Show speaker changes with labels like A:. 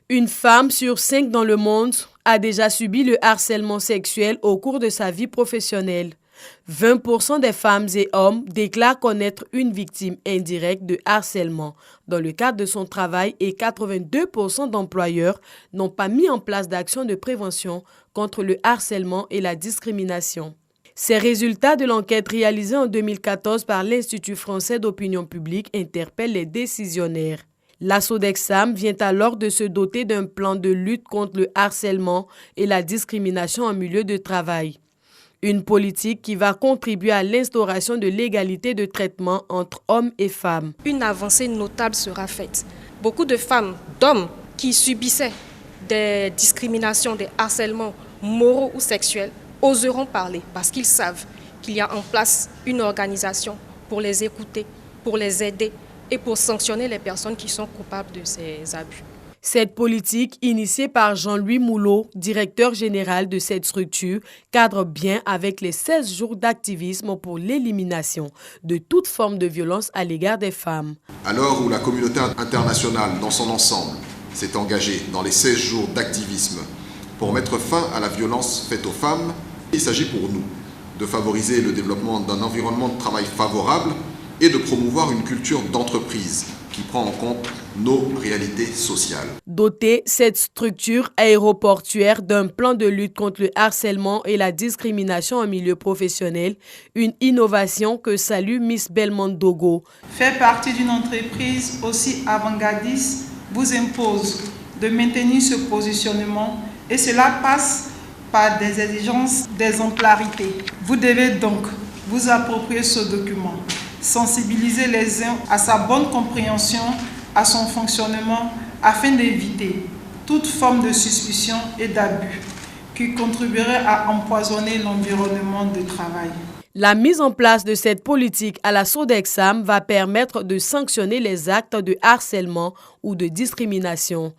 A: Une femme sur 5 dans le monde a déjà subi le harcèlement sexuel au cours de sa vie professionnelle. 20% des femmes et hommes déclarent connaître une victime indirecte de harcèlement dans le cadre de son travail et 82% d'employeurs n'ont pas mis en place d'actions de prévention contre le harcèlement et la discrimination. Ces résultats de l'enquête réalisée en 2014 par l'Institut français d'opinion publique interpellent les décisionnaires. La Sodexam vient alors de se doter d'un plan de lutte contre le harcèlement et la discrimination en milieu de travail. Une politique qui va contribuer à l'instauration de l'égalité de traitement entre hommes et femmes.
B: Une avancée notable sera faite. Beaucoup de femmes, d'hommes qui subissaient des discriminations, des harcèlements moraux ou sexuels oseront parler parce qu'ils savent qu'il y a en place une organisation pour les écouter, pour les aider et pour sanctionner les personnes qui sont coupables de ces abus.
A: Cette politique, initiée par Jean-Louis Moulot, directeur général de cette structure, cadre bien avec les 16 jours d'activisme pour l'élimination de toute forme de violence à l'égard des femmes.
C: À l'heure où la communauté internationale dans son ensemble s'est engagée dans les 16 jours d'activisme pour mettre fin à la violence faite aux femmes, il s'agit pour nous de favoriser le développement d'un environnement de travail favorable et de promouvoir une culture d'entreprise qui prend en compte nos réalités sociales.
A: Doter cette structure aéroportuaire d'un plan de lutte contre le harcèlement et la discrimination en milieu professionnel, une innovation que salue Miss Belmont Dogo.
D: Faire partie d'une entreprise aussi avant-gardiste vous impose de maintenir ce positionnement et cela passe par des exigences d'exemplarité. Vous devez donc vous approprier ce document, sensibiliser les uns à sa bonne compréhension, à son fonctionnement, afin d'éviter toute forme de suspicion et d'abus qui contribuerait à empoisonner l'environnement de travail.
A: La mise en place de cette politique à la Sodexam va permettre de sanctionner les actes de harcèlement ou de discrimination.